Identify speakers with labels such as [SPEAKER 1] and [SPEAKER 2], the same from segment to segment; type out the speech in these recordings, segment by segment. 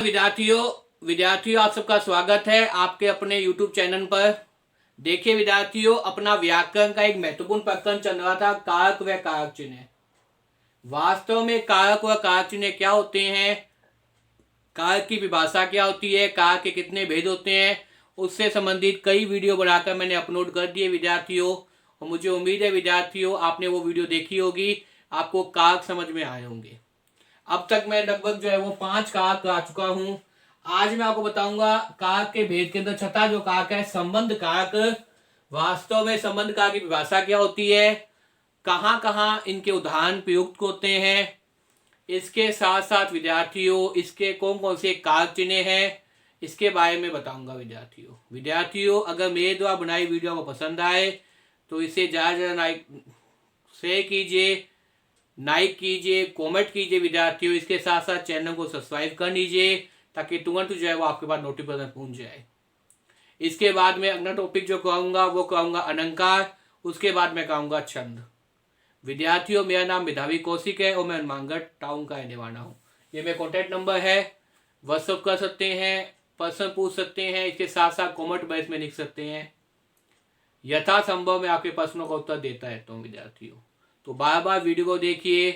[SPEAKER 1] विद्यार्थियों आप सबका स्वागत है आपके अपने YouTube चैनल पर। देखिए विद्यार्थियों, अपना व्याकरण का एक महत्वपूर्ण प्रकरण चल रहा था, कारक व कारक चिन्ह। वास्तव में कारक व कारक चिन्ह क्या होते हैं, कारक की परिभाषा क्या होती है, कारक के कितने भेद होते हैं, उससे संबंधित कई वीडियो बनाकर मैंने अपलोड कर दिए विद्यार्थियों। और मुझे उम्मीद है विद्यार्थियों आपने वो वीडियो देखी होगी, आपको कारक समझ में आए होंगे। अब तक मैं लगभग जो है वो 5 कारक आ चुका हूं। आज मैं आपको बताऊंगा कारक के भेद के अंदर छठा जो कारक है, संबंध कारक। वास्तव में संबंध कारक की परिभाषा क्या होती है, कहां कहां इनके उदाहरण प्रयुक्त होते हैं, इसके साथ साथ विद्यार्थियों इसके कौन कौन से कारक चिन्ह हैं, इसके बारे में बताऊंगा विद्यार्थियों अगर मेरे द्वारा बनाई वीडियो को पसंद आए तो इसे ज़्यादा लाइक शेयर कीजिए, लाइक कीजिए, कमेंट कीजिए विद्यार्थियों। इसके साथ साथ चैनल को सब्सक्राइब कर लीजिए ताकि तुरंत जो है वो आपके पास नोटिफिकेशन पहुंच जाए। इसके बाद में अगला टॉपिक जो कहूँगा वो कहूँगा अलंकार, उसके बाद मैं कहूँगा छंद। विद्यार्थियों मेरा नाम मेधावी कौशिक है और मैं हनुमानगढ़ टाउन का रहने वाला हूँ। ये मेरा कॉन्टैक्ट नंबर है, व्हाट्सअप कर सकते हैं, पर्सन पूछ सकते हैं, इसके साथ साथ कॉमेंट बॉक्स में लिख सकते हैं। यथासंभव मैं आपके प्रश्नों का उत्तर देता रहता हूँ विद्यार्थियों। तो बार बार वीडियो को देखिए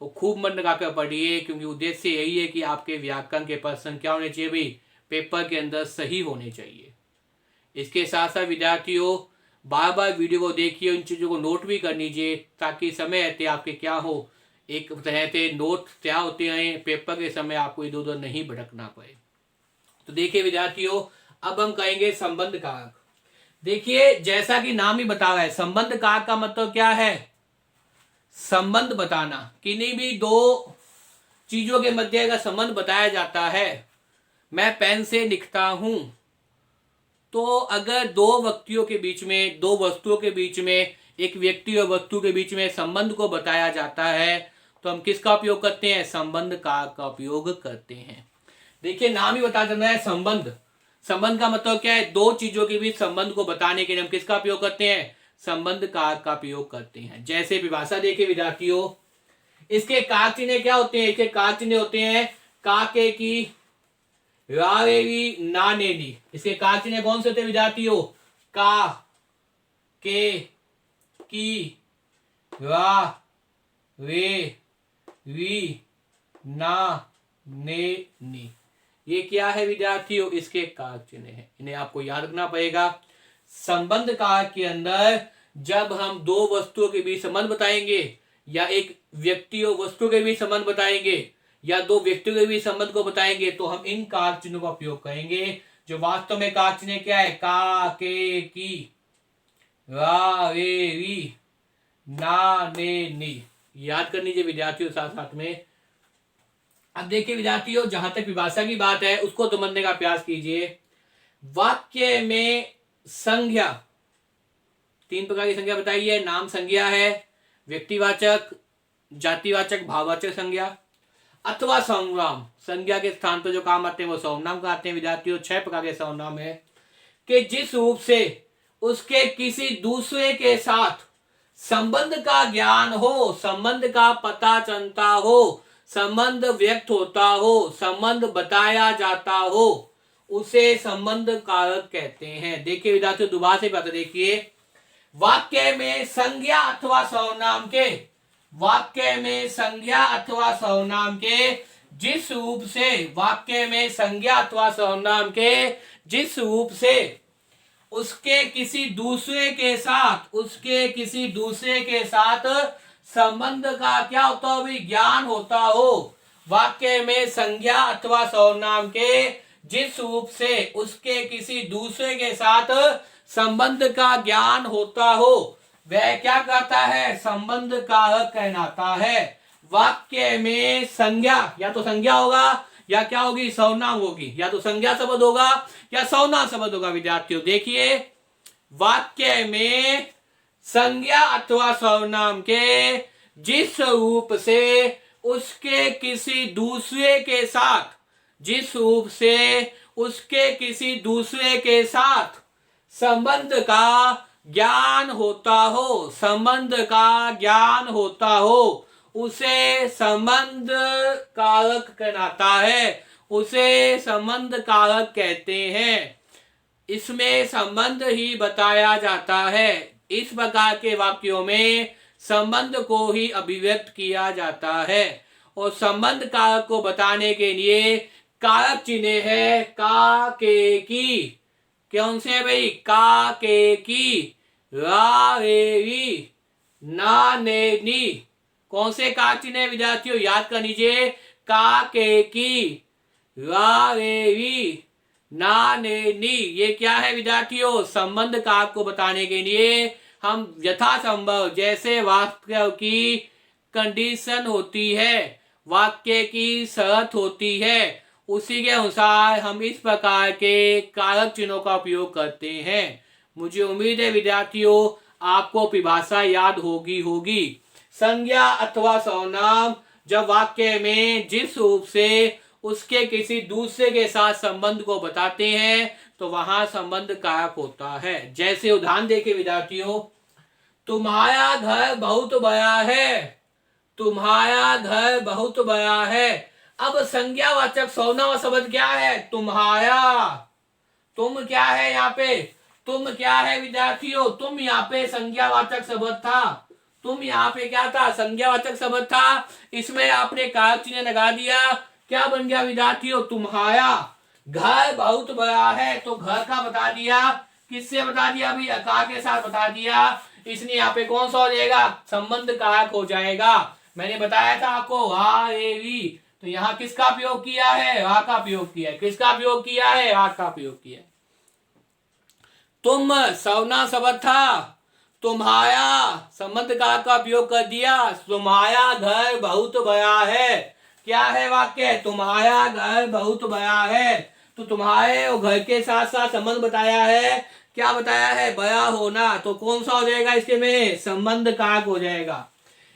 [SPEAKER 1] और खूब मन लगाकर पढ़िए, क्योंकि उद्देश्य यही है कि आपके व्याकरण के प्रश्न क्या होने चाहिए भाई, पेपर के अंदर सही होने चाहिए। इसके साथ साथ विद्यार्थियों बार बार वीडियो को देखिए, इन चीज़ों को नोट भी कर लीजिए ताकि समय रहते आपके क्या हो, एक तरह से नोट तैयार होते हैं, पेपर के समय आपको इधर उधर नहीं भटकना पड़े। तो देखिए विद्यार्थियों, अब हम कहेंगे संबंध कारक। देखिए जैसा कि नाम ही बता रहा है, संबंध कारक का मतलब क्या है, संबंध बताना। किन्हीं भी दो चीजों के मध्य का संबंध बताया जाता है। मैं पेन से लिखता हूं, तो अगर दो व्यक्तियों के बीच में, दो वस्तुओं के बीच में, एक व्यक्ति और वस्तु के बीच में संबंध को बताया जाता है तो हम किसका उपयोग करते हैं, संबंध कारक का उपयोग करते हैं। देखिए नाम ही बता देना है संबंध। संबंध का मतलब क्या है, दो चीजों के बीच संबंध को बताने के लिए हम किसका उपयोग करते हैं, संबंध कारक का प्रयोग करते हैं। जैसे परिभाषा देखिए विद्यार्थियों, इसके कारक चिन्ह क्या होते हैं, इसके कारक चिन्ह होते हैं काके की, रावेवी, नानेनी। इसके कारक चिन्ह कौन से होते हैं विद्यार्थियों, का, के, की, रा, वे, वी, ना, ने, नी। ये क्या है विद्यार्थियों, इसके कारक चिन्ह है, इन्हें आपको याद रखना पड़ेगा। संबंध कारक के अंदर जब हम दो वस्तुओं के बीच संबंध बताएंगे, या एक व्यक्ति और वस्तु के बीच संबंध बताएंगे, या दो व्यक्तियों के बीच संबंध को बताएंगे, तो हम इन कारक चिन्हों का उपयोग करेंगे। जो वास्तव में कारक चिन्ह क्या है, का, के, की, रा, वे, वी, ना, ने, नी। याद कर लीजिए विद्यार्थियों साथ साथ में। अब देखिए विद्यार्थियों, जहां तक विभाषा की बात है उसको समझने का प्रयास कीजिए। वाक्य में संज्ञा, 3 प्रकार की संज्ञा बताई है। नाम संज्ञा है, व्यक्तिवाचक, जातिवाचक, भाववाचक संज्ञा, अथवा सर्वनाम। संज्ञा के स्थान पर जो काम आते हैं वो सर्वनाम कहते हैं विद्यार्थियों। 6 प्रकार के सर्वनाम है कि जिस रूप से उसके किसी दूसरे के साथ संबंध का ज्ञान हो, संबंध का पता चलता हो, संबंध व्यक्त होता हो, संबंध बताया जाता हो, उसे संबंध कारक कहते हैं। देखिए विद्यार्थियों दोबारा से बात देखिए, वाक्य में संज्ञा अथवा सर्वनाम के, वाक्य में संज्ञा अथवा सर्वनाम के जिस रूप से, वाक्य में संज्ञा अथवा सर्वनाम के जिस रूप से उसके किसी दूसरे के साथ, उसके किसी दूसरे के साथ संबंध का क्या होता हो, ज्ञान होता हो। वाक्य में संज्ञा अथवा सर्वनाम के जिस रूप से उसके किसी दूसरे के साथ संबंध का ज्ञान होता हो, वह क्या कहता है, संबंध कारक कहलाता है। वाक्य में संज्ञा, या तो संज्ञा होगा या क्या होगी, सर्वनाम होगी, या तो संज्ञा शब्द होगा या सर्वनाम शब्द होगा। विद्यार्थियों देखिए, वाक्य में संज्ञा अथवा सर्वनाम के जिस रूप से उसके किसी दूसरे के साथ, जिस रूप से उसके किसी दूसरे के साथ संबंध का ज्ञान होता हो, संबंध का ज्ञान होता हो, उसे संबंध कारक कहलाता है, उसे संबंध कारक कहते हैं। इसमें संबंध ही बताया जाता है। इस प्रकार के वाक्यों में संबंध को ही अभिव्यक्त किया जाता है। और संबंध कारक को बताने के लिए कारक चिन्ह है का, के, की। कौन से भाई? का, के, की, रा, रे, री, ना, ने, नी। कौन से कारक चिन्ह है विद्यार्थियों? याद कर लीजिए। का, के, की, रा, रे, री, ना, ने, नी। ये क्या है विद्यार्थियों? संबंध कारक को बताने के लिए हम यथासंभव, जैसे वाक्य की कंडीशन होती है, वाक्य की शर्त होती है, उसी के अनुसार हम इस प्रकार के कारक चिन्हों का उपयोग करते हैं। मुझे उम्मीद है विद्यार्थियों आपको परिभाषा याद होगी। संज्ञा अथवा सर्वनाम जब वाक्य में जिस रूप से उसके किसी दूसरे के साथ संबंध को बताते हैं तो वहां संबंध कारक होता है। जैसे उदाहरण देखे विद्यार्थियों, तुम्हारा घर बहुत बड़ा है। तुम्हारा घर बहुत बड़ा है। अब संज्ञावाचक सर्वनाम शब्द क्या है? तुम्हारा। तुम क्या है यहाँ पे? तुम क्या है विद्यार्थियों? तुम यहाँ पे संज्ञावाचक शब्द था। तुम यहाँ पे क्या था? संज्ञावाचक शब्द था। इसमें आपने कारक चिन्ह लगा दिया, क्या बन गया विद्यार्थियों? तुम्हारा। घर बहुत बड़ा है तो घर का बता दिया। किससे बता दिया? अभी अकार के साथ बता दिया। इसलिए यहाँ पे कौन सा हो जाएगा? संबंध कारक हो जाएगा। मैंने बताया था आपको हा, रे, वी। तो यहाँ किसका प्रयोग किया है? हा का प्रयोग किया है। किसका प्रयोग किया है? हा का प्रयोग किया है। तुम सर्वनाम शब्द था। तुम्हारा संबंध कारक का प्रयोग कर दिया। तुम्हारा घर बहुत बड़ा है। क्या है वाक्य? तुम्हारा घर बहुत बड़ा है। तो तुम्हारे और घर के साथ साथ संबंध बताया है। क्या बताया है? बड़ा होना। तो कौन सा हो जाएगा इसके में? संबंध कारक हो जाएगा।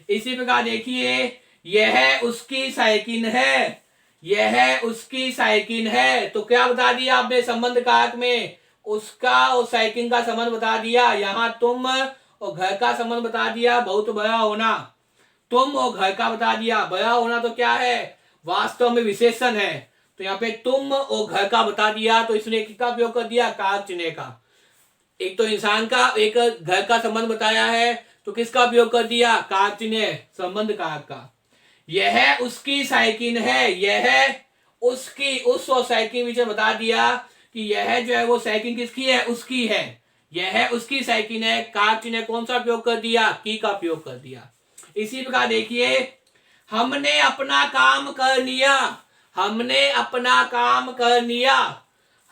[SPEAKER 1] इसी प्रकार देखिए, यह उसकी साइकिल है। यह उसकी साइकिल है। तो क्या बता दिया आपने संबंध कारक में? उसका और साइकिल का संबंध बता दिया। यहाँ तुम और घर का संबंध बता दिया, बहुत बड़ा होना। तुम और घर का बता दिया। बड़ा होना तो क्या है? वास्तव में विशेषण है। तो यहाँ पे तुम और घर का बता दिया, तो इसने किसका प्रयोग कर दिया? कारक चिन्ह का। एक तो इंसान का, एक घर का संबंध बताया है, तो किसका प्रयोग कर दिया? कारक चिन्ह, संबंध कारक का। यह उसकी साइकिल है। यह उसकी, उस और साइकिल विषय बता दिया कि यह जो है वो साइकिल किसकी है? उसकी है। यह उसकी साइकिल है। कारक चिन्ह कौन सा प्रयोग कर दिया? की का प्रयोग कर दिया। इसी प्रकार देखिए, हमने अपना काम कर लिया। हमने अपना काम कर लिया।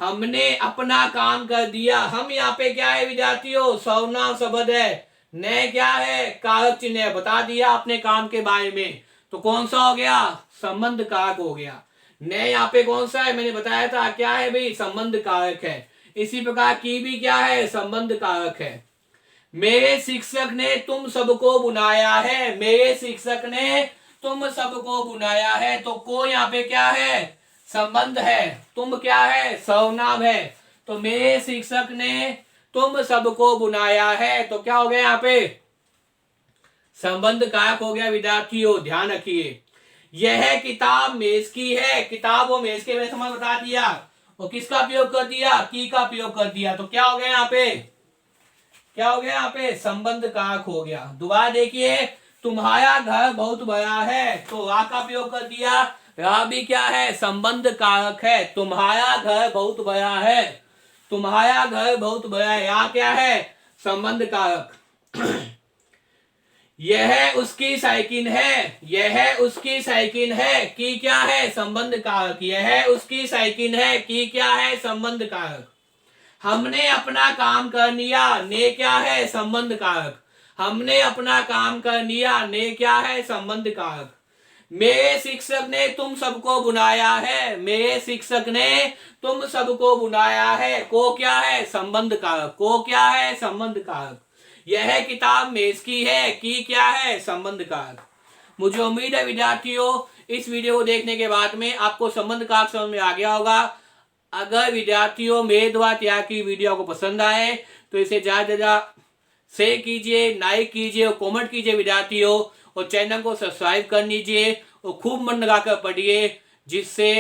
[SPEAKER 1] हमने अपना काम कर दिया। हम यहाँ पे क्या है विद्यार्थियों? सर्वनाम शब्द है। ने क्या है? कारक चिन्ह है। बता दिया अपने काम के बारे में, तो कौन सा हो गया? संबंध कारक हो गया। ने यहाँ पे कौन सा है? मैंने बताया था क्या है भाई? संबंध कारक है। इसी प्रकार की भी क्या है? संबंध कारक है। मेरे शिक्षक ने तुम सबको बुलाया है। मेरे शिक्षक ने तुम सबको बुलाया है। तो को यहाँ पे क्या है? संबंध है। तुम क्या है? सर्वनाम है। तो मेरे शिक्षक ने तुम सबको बुलाया है, तो क्या हो गया यहाँ पे? संबंध कारक हो गया विद्यार्थियों, ध्यान रखिए। यह किताब मेज की है। किताब और मेज के में संबंध बता दिया और किसका प्रयोग कर दिया? की का प्रयोग कर दिया। तो क्या हो गया यहाँ पे? क्या हो गया यहाँ पे? संबंध कारक हो गया। दोबारा देखिए, तुम्हारा घर बहुत बड़ा है, तो रा का प्रयोग कर दिया। रा भी क्या है? संबंध कारक है। तुम्हारा घर बहुत बड़ा है। तुम्हारा घर बहुत बड़ा है, यहाँ क्या है? संबंध कारक। यह उसकी साइकिल है। यह उसकी साइकिल है। की क्या है? संबंध कारक। यह उसकी साइकिल है। की क्या है? संबंध कारक। हमने अपना काम कर लिया। ने क्या है? संबंध कारक। हमने अपना काम कर लिया। ने क्या है? संबंध कारक। मेरे शिक्षक ने तुम सबको बुलाया है। मेरे शिक्षक ने तुम सबको बुलाया है। को क्या है? संबंध कारक। को क्या है? संबंध कारक। यह किताब मेज की है। की क्या है? संबंध कारक। मुझे उम्मीद है विद्यार्थियों इस वीडियो को देखने के बाद में आपको संबंध कारक समझ में आ गया होगा। अगर विद्यार्थियों मेरे द्वारा तैयार की वीडियो को पसंद आए तो इसे ज्यादा से ज्यादा शेयर कीजिए, लाइक कीजिए और कमेंट कीजिए विद्यार्थियों, और चैनल को सब्सक्राइब कर लीजिए और खूब मन लगाकर पढ़िए, जिससे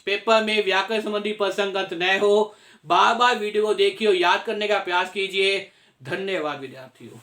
[SPEAKER 1] पेपर में व्याकरण संबंधी प्रश्न गलत न हो। बार बार वीडियो को देखिए और याद करने का प्रयास कीजिए। धन्यवाद विद्यार्थियों।